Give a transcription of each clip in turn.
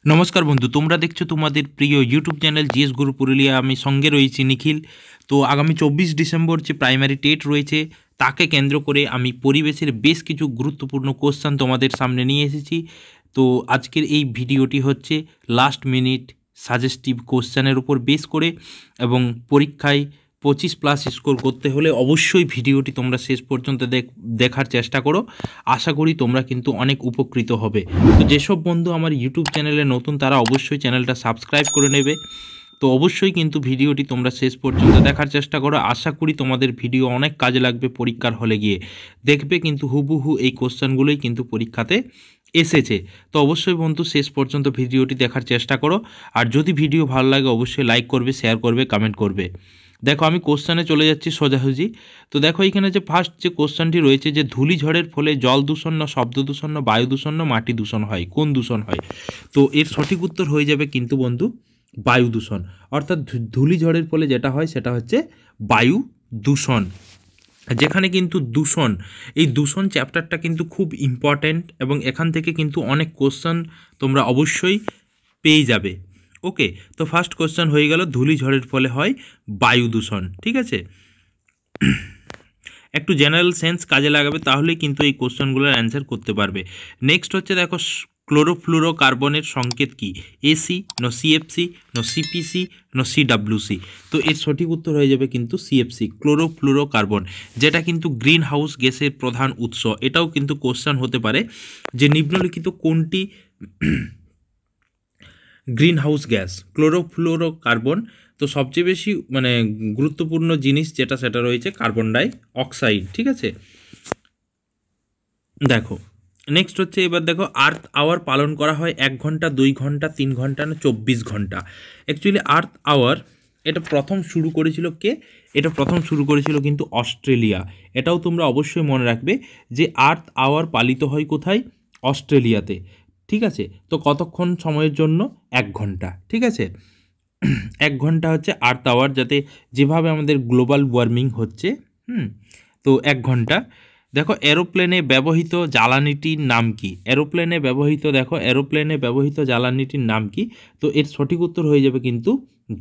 নমস্কার বন্ধু, তোমরা দেখছো তোমাদের প্রিয় ইউটিউব চ্যানেল জিএস গুরু পুরুলিয়া। আমি সঙ্গে রয়েছি নিখিল। তো আগামী 24 ডিসেম্বর যে প্রাইমারি টেট রয়েছে তাকে কেন্দ্র করে আমি পরিবেশের বেশ কিছু গুরুত্বপূর্ণ কোশ্চেন তোমাদের সামনে নিয়ে এসেছি। তো আজকের এই ভিডিওটি হচ্ছে লাস্ট মিনিট সাজেস্টিভ কোশ্চেনের উপর বেস করে, এবং পরীক্ষায় 25+ স্কোর করতে হলে অবশ্যই ভিডিওটি তোমরা শেষ পর্যন্ত দেখার চেষ্টা করো। আশা করি তোমরা কিন্তু অনেক উপকৃত হবে। তো যেসব বন্ধু আমার ইউটিউব চ্যানেলে নতুন তারা অবশ্যই চ্যানেলটা সাবস্ক্রাইব করে নেবে। তো অবশ্যই কিন্তু ভিডিওটি তোমরা শেষ পর্যন্ত দেখার চেষ্টা করো। আশা করি তোমাদের ভিডিও অনেক কাজে লাগবে পরীক্ষার হলে গিয়ে। দেখবে কিন্তু হুবহু এই কোশ্চেনগুলোই কিন্তু পরীক্ষাতে এসেছে। তো অবশ্যই বন্ধু শেষ পর্যন্ত ভিডিওটি দেখার চেষ্টা করো। আর যদি ভিডিও ভালো লাগে অবশ্যই লাইক করবে, শেয়ার করবে, কমেন্ট করবে। দেখো আমি কোশ্চেনে চলে যাচ্ছি সোজাসুজি। তো দেখো এখানে যে ফার্স্ট যে কোশ্চেনটি রয়েছে যে ধূলিঝড়ের ফলে জল দূষণ না শব্দ দূষণ না বায়ু দূষণ না মাটি দূষণ হয়, কোন দূষণ হয়? তো এর সঠিক উত্তর হয়ে যাবে কিন্তু বন্ধু বায়ু দূষণ। অর্থাৎ ধূলিঝড়ের ফলে যেটা হয় সেটা হচ্ছে বায়ু দূষণ। যেখানে কিন্তু দূষণ, এই দূষণ চ্যাপ্টারটা কিন্তু খুব ইম্পর্ট্যান্ট, এবং এখান থেকে কিন্তু অনেক কোশ্চেন তোমরা অবশ্যই পেয়ে যাবে। ওকে, তো ফার্স্ট কোশ্চেন হয়ে গেল ধূলিঝড়ের ফলে হয় বায়ু দূষণ। ঠিক আছে, একটু জেনারেল সেন্স কাজে লাগাবে তাহলেই কিন্তু এই কোশ্চেনগুলোর অ্যান্সার করতে পারবে। নেক্সট হচ্ছে দেখো ক্লোরোফ্লুরো কার্বনের সংকেত কি? এসি ন সিএফসি ন সিপিসি ন সিডাব্লিউসি। তো এর সঠিক উত্তর হয়ে যাবে কিন্তু সিএফসি, ক্লোরোফ্লুরো কার্বন, যেটা কিন্তু গ্রিন হাউস গ্যাসের প্রধান উৎস। এটাও কিন্তু কোশ্চেন হতে পারে যে নিম্নলিখিত কোনটি green house gas? Chlorofluoro carbon. তো সবচেয়ে বেশি গুরুত্বপূর্ণ জিনিস যেটা সেটা রয়েছে কার্বন ডাই অক্সাইড। ঠিক আছে, দেখো নেক্সট হচ্ছে এবার দেখো আর্থ আওয়ার পালন করা হয় 1 ঘন্টা 2 ঘন্টা 3 ঘন্টা না 24 ঘন্টা? অ্যাকচুয়ালি আর্থ আওয়ার এটা প্রথম শুরু করেছিল কে? এটা প্রথম শুরু করেছিল কিন্তু অস্ট্রেলিয়া। এটাও তোমরা অবশ্যই মনে রাখবে যে আর্থ আওয়ার পালিত হয় কোথায়? অস্ট্রেলিয়াতে। ঠিক আছে, তো কতক্ষণ সময়ের জন্য? 1 ঘন্টা। ঠিক আছে, 1 ঘন্টা হচ্ছে আর্থ আওয়ার, যাতে যেভাবে আমাদের গ্লোবাল ওয়ার্মিং হচ্ছে। তো 1 ঘন্টা। দেখো এরোপ্লেনে ব্যবহৃত জ্বালানিটির নাম কি? এরোপ্লেনে ব্যবহৃত জ্বালানিটির নাম কি? তো এর সঠিক উত্তর হয়ে যাবে কিন্তু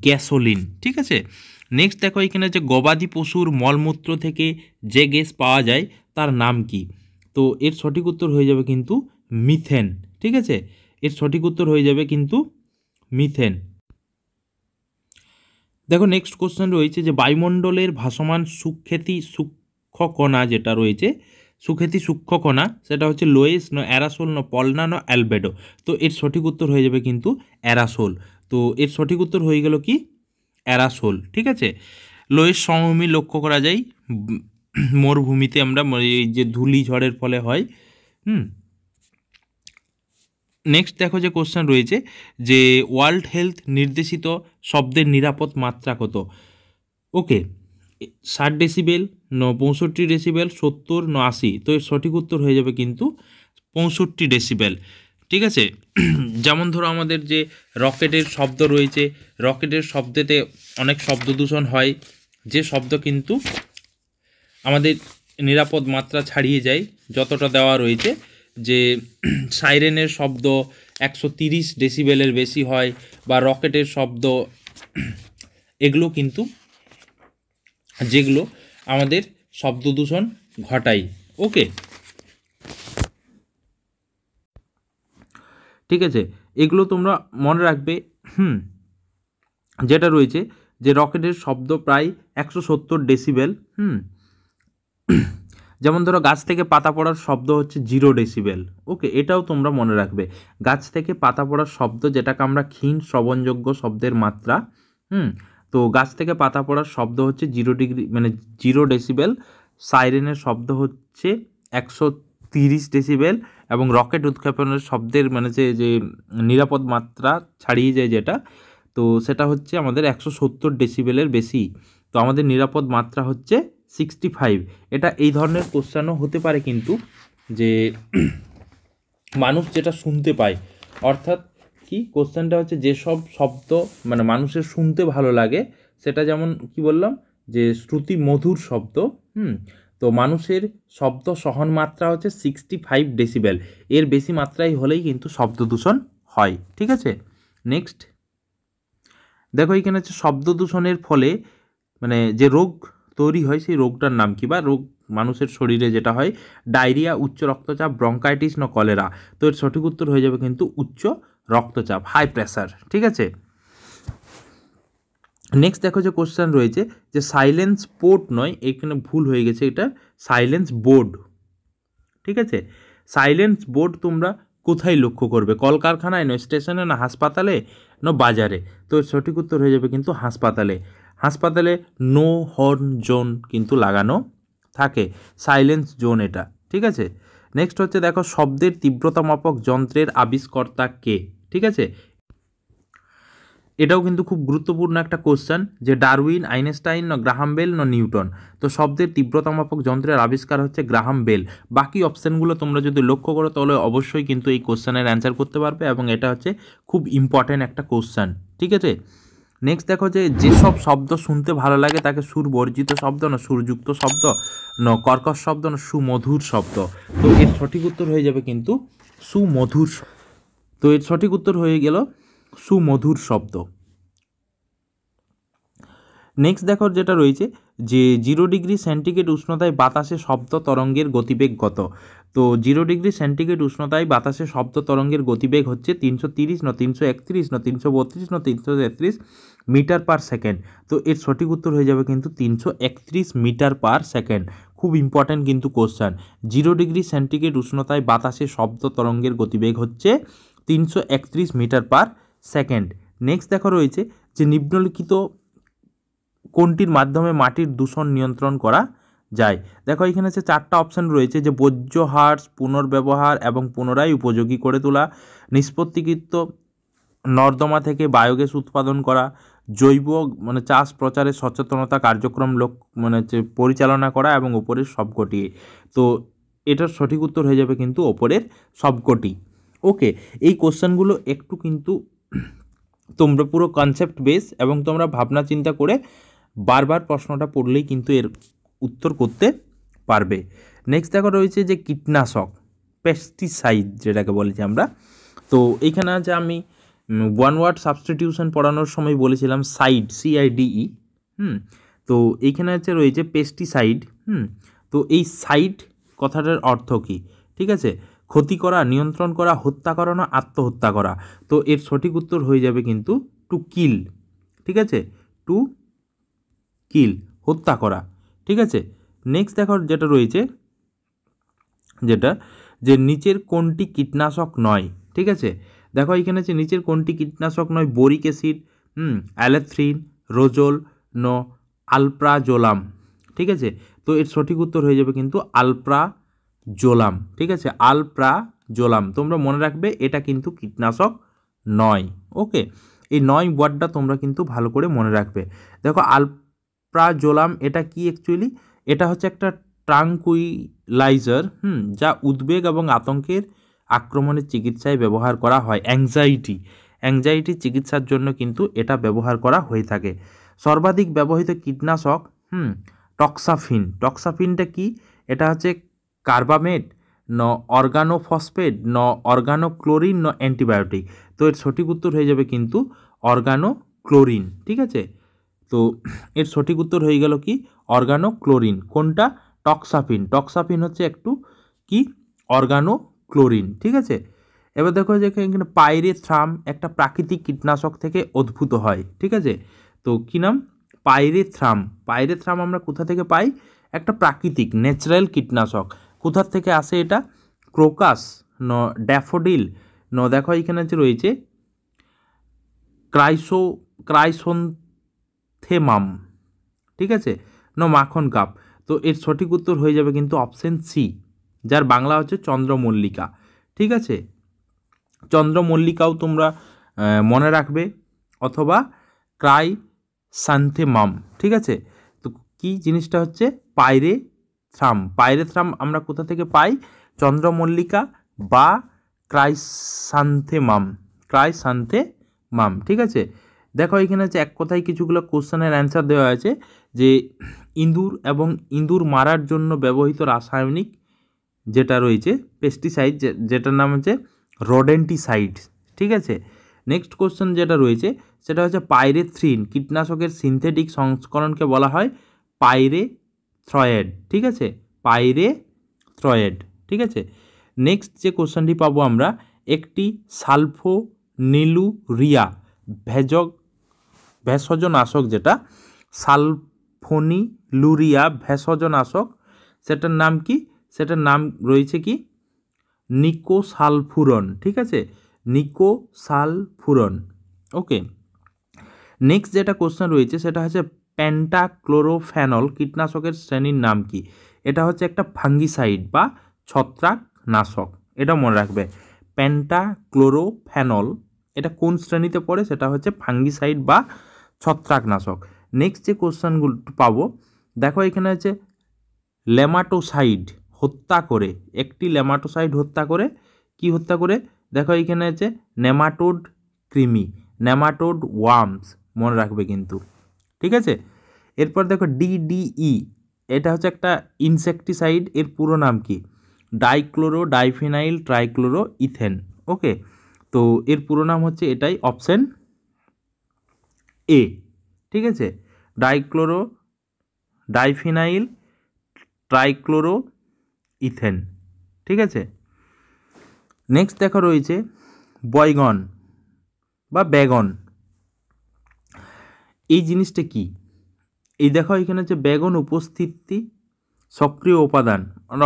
গ্যাসোলিন। ঠিক আছে, নেক্সট দেখো এখানে যে গবাদি পশুর মলমূত্র থেকে যে গ্যাস পাওয়া যায় তার নাম কি? তো এর সঠিক উত্তর হয়ে যাবে কিন্তু মিথেন। ঠিক আছে, এর সঠিক উত্তর হয়ে যাবে কিন্তু মিথেন। দেখো নেক্সট কোশ্চেন রয়েছে যে বায়ুমণ্ডলের ভাসমান সূক্ষ্মকণা যেটা রয়েছে, সূক্ষ্মকণা, সেটা হচ্ছে লোয়েস না অ্যারাসোল না পলনা না অ্যালবেডো? তো এর সঠিক উত্তর হয়ে যাবে কিন্তু অ্যারাসোল। তো এর সঠিক উত্তর হয়ে গেল কি? অ্যারাসোল। ঠিক আছে, লোয়েস সমভূমি লক্ষ্য করা যায় মরুভূমিতে, আমরা এই যে ধূলি ঝড়ের ফলে হয়। নেক্সট দেখো যে কোশ্চেন রয়েছে যে ওয়ার্ল্ড হেলথ নির্দেশিত শব্দের নিরাপদ মাত্রা কত? ওকে, 60 ডেসিবেল ন 65 ডেসিবেল 70 ন 80? তো এর সঠিক উত্তর হয়ে যাবে কিন্তু 65 ডেসিবেল। ঠিক আছে, যেমন ধরো আমাদের যে রকেটের শব্দ রয়েছে, রকেটের শব্দেতে অনেক শব্দ দূষণ হয়, যে শব্দ কিন্তু আমাদের নিরাপদ মাত্রা ছাড়িয়ে যায় যতটা দেওয়া রয়েছে। যে সাইরেনের শব্দ 130 ডেসিবেলের বেশি হয়, বা রকেটের শব্দ, এগুলো কিন্তু যেগুলো আমাদের শব্দ দূষণ ঘটায়। ওকে, ঠিক আছে, এগুলো তোমরা মনে রাখবে। যেটা রয়েছে যে রকেটের শব্দ প্রায় 170 ডেসিবেল। যেমন ধরো গাছ থেকে পাতা পড়ার শব্দ হচ্ছে 0 ডেসিবেল। ওকে, এটাও তোমরা মনে রাখবে। গাছ থেকে পাতা পড়ার শব্দ, যেটাকে আমরা ক্ষীণ শ্রবণযোগ্য শব্দের মাত্রা। তো গাছ থেকে পাতা পড়ার শব্দ হচ্ছে 0 ডেসিবেল। সাইরেনের শব্দ হচ্ছে 130 ডেসিবেল, এবং রকেট উৎক্ষেপণের শব্দের যে নিরাপদ মাত্রা ছাড়িয়ে যায় যেটা, তো সেটা হচ্ছে আমাদের 170 ডেসিবেলের বেশি। তো আমাদের নিরাপদ মাত্রা হচ্ছে 65। এটা এই ধরনের কোশ্চেনও হতে পারে কিন্তু, যে মানুষ যেটা শুনতে পায়, অর্থাৎ কি কোশ্চেনটা হচ্ছে যেসব শব্দ মানুষের শুনতে ভালো লাগে, সেটা যেমন কি বললাম যে শ্রুতি মধুর শব্দ। তো মানুষের শব্দ সহন মাত্রা হচ্ছে 65 ডেসিবেল। এর বেশি মাত্রায় হলেই কিন্তু শব্দ দূষণ হয়। ঠিক আছে, নেক্সট দেখো এখানে হচ্ছে শব্দ দূষণের ফলে মানে যে রোগ তৈরি হয় সেই রোগটার নাম কি, বা রোগ মানুষের শরীরে যেটা হয়, ডায়রিয়া, উচ্চ রক্তচাপ, ব্রঙ্কাইটিস না কলেরা। তো এর সঠিক উত্তর হয়ে যাবে কিন্তু উচ্চ রক্তচাপ, হাই প্রেসার। ঠিক আছে, নেক্সট দেখো যে কোশ্চেন রয়েছে যে সাইলেন্স পোর্ট নয়, এখানে ভুল হয়ে গেছে, এটা সাইলেন্স বোর্ড। ঠিক আছে, সাইলেন্স বোর্ড তোমরা কোথায় লক্ষ্য করবে, কলকারখানায় না স্টেশনে না হাসপাতালে না বাজারে। তো এর সঠিক উত্তর হয়ে যাবে কিন্তু হাসপাতালে। হাসপাতালে নো হর্ন জোন কিন্তু লাগানো থাকে, সাইলেন্স জোন এটা। ঠিক আছে, নেক্সট হচ্ছে দেখো শব্দের তীব্রতা মাপক যন্ত্রের আবিষ্কর্তা কে। ঠিক আছে, এটাও কিন্তু খুব গুরুত্বপূর্ণ একটা কোশ্চেন, যে ডারউইন, আইনস্টাইন না গ্রাহাম বেল না নিউটন। তো শব্দের তীব্রতা মাপক যন্ত্রের আবিষ্কার হচ্ছে গ্রাহাম বেল। বাকি অপশানগুলো তোমরা যদি লক্ষ্য করো তাহলে অবশ্যই কিন্তু এই কোশ্চেনের অ্যান্সার করতে পারবে, এবং এটা হচ্ছে খুব ইম্পর্ট্যান্ট একটা কোশ্চেন। ঠিক আছে, নেক্সট দেখো যে যেসব শব্দ শুনতে ভালো লাগে তাকে সুর বর্জিত শব্দ না সুরযুক্ত শব্দ না কর্কশ শব্দ না সুমধুর শব্দ। তো এর সঠিক উত্তর হয়ে যাবে কিন্তু সুমধুর। তো এর সঠিক উত্তর হয়ে গেল সুমধুর শব্দ। নেক্সট দেখো যেটা রয়েছে যে 0°C উষ্ণতায় বাতাসে শব্দ তরঙ্গের গতিবেগ কত। তো 0°C উষ্ণতায় বাতাসে শব্দ তরঙ্গের গতিবেগ হচ্ছে 330 না 331 না 332 না 333 মিটার পার সেকেন্ড। তো এর সঠিক উত্তর হয়ে যাবে কিন্তু 331 মিটার পার সেকেন্ড। খুব ইম্পর্ট্যান্ট কিন্তু কোশ্চেন, 0°C উষ্ণতায় বাতাসে শব্দ তরঙ্গের গতিবেগ হচ্ছে 331 মিটার পার সেকেন্ড। নেক্সট দেখো রয়েছে যে নিম্নলিখিত কোনটির মাধ্যমে মাটির দূষণ নিয়ন্ত্রণ করা যায়। দেখো এখানে হচ্ছে 4টা অপশান রয়েছে, যে বর্জ্য হ্রাস, পুনর্ব্যবহার এবং পুনরায় উপযোগী করে তোলা, নিষ্পত্তিকৃত নর্দমা থেকে বায়োগ্যাস উৎপাদন করা, জৈব মানে চাষ প্রচারের সচেতনতা কার্যক্রম পরিচালনা করা, এবং ওপরের সবকটি। তো এটার সঠিক উত্তর হয়ে যাবে কিন্তু ওপরের সবকটি। ওকে, এই কোশ্চেনগুলো একটু কিন্তু তোমরা পুরো কনসেপ্ট বেস এবং তোমরা ভাবনা চিন্তা করে বারবার প্রশ্নটা পড়লেই কিন্তু এর উত্তর করতে পারবে। নেক্সট দেখো রয়েছে যে কীটনাশক, পেস্টিসাইড যেটাকে বলেছি আমরা। তো এইখানে আছে আমি ওয়ান ওয়ার্ড সাবস্টিটিউশন পড়ানোর সময় বলেছিলাম সাইড, CIDE। তো এইখানে আছে রয়েছে পেস্টিসাইড। তো এই সাইড কথাটার অর্থ কী? ঠিক আছে, ক্ষতি করা, নিয়ন্ত্রণ করা, হত্যা করা না আত্মহত্যা করা। তো এর সঠিক উত্তর হয়ে যাবে কিন্তু টু কিল। ঠিক আছে, টু কিল, হত্যা করা। ঠিক আছে, নেক্সট দেখো যেটা রয়েছে যেটা যে নিচের কোনটি কীটনাশক নয়। ঠিক আছে, দেখো এখানে আছে নিচের কোনটি কীটনাশক নয়, বোরিক অ্যাসিড, অ্যালেথ্রিন, রোজোল ন আলপ্রাজোলাম। ঠিক আছে, তো এর সঠিক উত্তর হয়ে যাবে কিন্তু আলপ্রাজোলাম। ঠিক আছে, আলপ্রাজোলাম তোমরা মনে রাখবে, এটা কিন্তু কীটনাশক নয়। ওকে, এই নয় ওয়ার্ডটা তোমরা কিন্তু ভালো করে মনে রাখবে। দেখো আলপ্রাজোলাম এটা কি অ্যাকচুয়ালি, এটা হচ্ছে একটা ট্রাঙ্কুইলাইজার, যা উদ্বেগ এবং আতঙ্কের আক্রমণের চিকিৎসায় ব্যবহার করা হয়। অ্যাংজাইটি চিকিৎসার জন্য কিন্তু এটা ব্যবহার করা হয়ে থাকে। সর্বাধিক ব্যবহৃত কীটনাশক টক্সাফিন। টক্সাফিনটা কি? এটা হচ্ছে কার্বামেট ন অর্গানোফসফেট ন অর্গানোক্লোরিন ন অ্যান্টিবায়োটিক। তো এর সঠিক উত্তর হয়ে যাবে কিন্তু অর্গানোক্লোরিন। ঠিক আছে, তো এর সঠিক উত্তর হয়ে গেল কি অর্গানোক্লোরিন। কোনটা? টক্সাফিন। টক্সাফিন হচ্ছে একটু কি অর্গানোক্লোরিন। ঠিক আছে, এবার দেখো যে এখানে পাইরেথ্রাম একটা প্রাকৃতিক কীটনাশক থেকে উদ্ভূত হয়। ঠিক আছে, তো কী নাম? পাইরেথ্রাম। পাইরেথ্রাম আমরা কোথা থেকে পাই? একটা প্রাকৃতিক ন্যাচারাল কীটনাশক। কোথার থেকে আসে এটা? ক্রোকাস ন ড্যাফোডিল ন দেখো এখানে যে রয়েছে ক্রাইসোন্থেমাম। ঠিক আছে, ন মাখন কাপ। তো এর সঠিক উত্তর হয়ে যাবে কিন্তু অপশন সি, যার বাংলা হচ্ছে চন্দ্রমল্লিকা। ঠিক আছে, চন্দ্রমল্লিকাও তোমরা মনে রাখবে, অথবা ক্রাইসান্থেমাম। ঠিক আছে, তো কি জিনিসটা হচ্ছে পাইরেথ্রাম। পাইরেথ্রাম আমরা কোথা থেকে পাই? চন্দ্রমল্লিকা বা ক্রাইসান্থেমাম। ঠিক আছে, দেখো এখানে হচ্ছে এক কথায় কিছুগুলো কোশ্চেনের অ্যান্সার দেওয়া আছে, যে ইঁদুর এবং ইঁদুর মারার জন্য ব্যবহৃত রাসায়নিক যেটা রয়েছে পেস্টিসাইড, যেটার নাম হচ্ছে রোডেন্টিসাইড। ঠিক আছে। নেক্সট কোশ্চেন যেটা রয়েছে সেটা হচ্ছে পাইরেথ্রিন কীটনাশকের সিনথেটিক সংস্করণকে বলা হয় পাইরেথ্রয়েড। ঠিক আছে, পাইরেথ্রয়েড। ঠিক আছে। নেক্সট যে কোশ্চেনটি পাবো আমরা, একটি সালফোনিলুরিয়া ভেষজনাশক, যেটা সালফোনিলুরিয়া ভেষজনাশক, সেটার নাম কি? সেটার নাম রয়েছে কি? নিকোসালফুরন। ঠিক আছে, নিকোসালফুরন। ওকে। নেক্সট যেটা কোশ্চেন রয়েছে সেটা হচ্ছে পেন্টাক্লোরোফেনল কীটনাশকের শ্রেণীর নাম কি? এটা হচ্ছে একটা ফাঙ্গিসাইড বা ছত্রাকনাশক, এটা মনে রাখবে। পেন্টাক্লোরোফেনল এটা কোন শ্রেণীতে পড়ে? সেটা হচ্ছে ফাঙ্গিসাইড বা ছত্রাকনাশক। নেক্সট যে কোশ্চেনগুলো পাবো, দেখো এখানে হচ্ছে লেমাটোসাইড হত্যা করে, একটি লেমাটোসাইড হত্যা করে, কি হত্যা করে? দেখো এখানে আছে নেমাটোড কৃমি, নেমাটোড ওয়ার্মস, মনে রাখবে কিন্তু। ঠিক আছে। এরপর দেখো ডিডিই, এটা হচ্ছে একটা ইনসেকটিসাইড, এর পুরো নাম কি? Dichloro diphenyl trichloro ethane. Okay, তো এর পুরো নাম হচ্ছে এটাই, অপশন এ। ঠিক আছে, ডাইক্লোরো ডাইফিনাইল ট্রাইক্লোরো ইথেন। ঠিক আছে। নেক্সট দেখো রয়েছে বয়গন বা বেগন, এই জিনিসটা কি? এই দেখো এখানে হচ্ছে বেগন উপস্থিতি সক্রিয় উপাদান,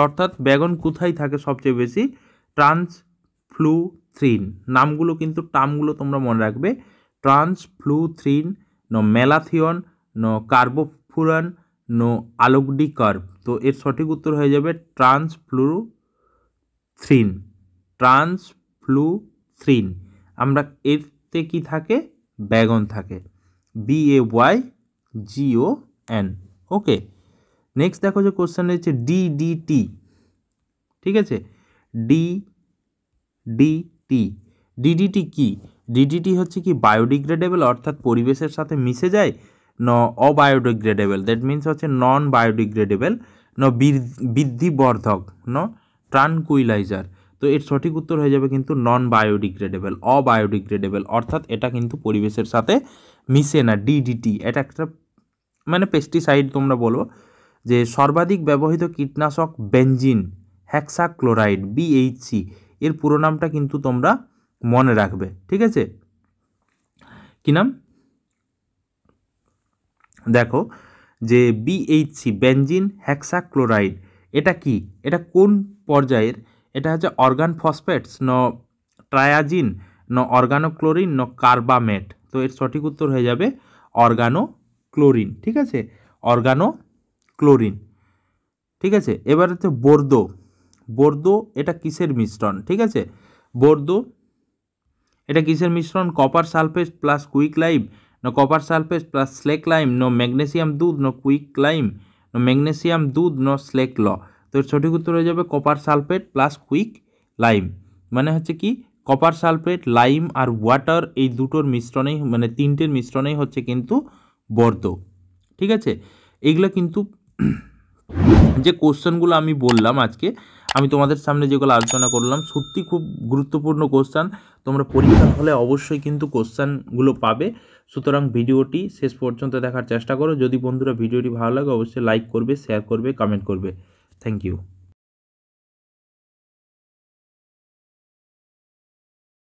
অর্থাৎ বেগন কোথায় থাকে সবচেয়ে বেশি? ট্রান্সফ্লুথ্রিন। নামগুলো কিন্তু, টার্মগুলো তোমরা মনে রাখবে। ট্রান্সফ্লুথ্রিন, মেলাথিয়ন, কার্বোফুরান, আলোকডিকার্ব। তো এর সঠিক উত্তর হয়ে যাবে ট্রান্সফ্লুথ্রিন। ট্রান্সফ্লুথ্রিন। আমরা এতে কি থাকে? বেগন থাকে, BAYGON। ওকে। নেক্সট দেখো যে কোশ্চেন রয়েছে ডিডিটি। ঠিক আছে, ডিডিটি কি? ডিডিটি হচ্ছে কি বায়োডিগ্রেডেবল, অর্থাৎ পরিবেশের সাথে মিশে যায়, অবায়োডিগ্রেডেবল, দ্যাট মিনস হচ্ছে নন বায়োডিগ্রেডেবল, বৃদ্ধিবর্ধক, ট্রানকুইলাইজার। তো এর সঠিক উত্তর হয়ে যাবে কিন্তু নন বায়োডিগ্রেডেবল, অবায়োডিগ্রেডেবল, অর্থাৎ এটা কিন্তু পরিবেশের সাথে মিশে না। ডিডিটি এটা একটা মানে পেস্টিসাইড তোমরা বলো। যে সর্বাধিক ব্যবহৃত কীটনাশক বেনজিন হেক্সাক্লোরাইড, BHC, এর পুরো নামটা কিন্তু তোমরা মনে রাখবে। ঠিক আছে, কি নাম? দেখো যে BHC বেনজিন হেক্সাক্লোরাইড, এটা কি? এটা কোন পর্যায়ের? এটা হচ্ছে অর্গান ফসফেটস, ট্রায়াজিন, অর্গানোক্লোরিন, কার্বামেট। তো এর সঠিক উত্তর হয়ে যাবে অর্গানোক্লোরিন। ঠিক আছে, অর্গানোক্লোরিন। ঠিক আছে। এবার হচ্ছে বোর্দো। বোর্দো এটা কিসের মিশ্রণ? ঠিক আছে, বোর্দো এটা কিসের মিশ্রণ? Copper sulphate plus quick lime, copper sulphate plus slake lime, magnesium দুধ, কুইক লাইম, ম্যাগনেসিয়াম দুধ, স্লেক ল। তো এর সঠিক উত্তর হয়ে যাবে copper sulphate plus quick lime. মানে হচ্ছে কি কপার সালফেট, লাইম আর ওয়াটার, এই দুটোর মিশ্রণেই, মানে তিনটের মিশ্রণেই হচ্ছে কিন্তু বোর্দো। ঠিক আছে। এইগুলো কিন্তু যে কোশ্চেনগুলো আমি বললাম আজকে, আমি তোমাদের সামনে যেগুলো আলোচনা করলাম, সত্যি খুব গুরুত্বপূর্ণ কোশ্চেন। তোমরা পরীক্ষার হলে অবশ্যই কিন্তু কোশ্চেনগুলো পাবে। সুতরাং ভিডিওটি শেষ পর্যন্ত দেখার চেষ্টা করো। যদি বন্ধুরা ভিডিওটি ভালো লাগে অবশ্যই লাইক করবে, শেয়ার করবে, কমেন্ট করবে। Thank you.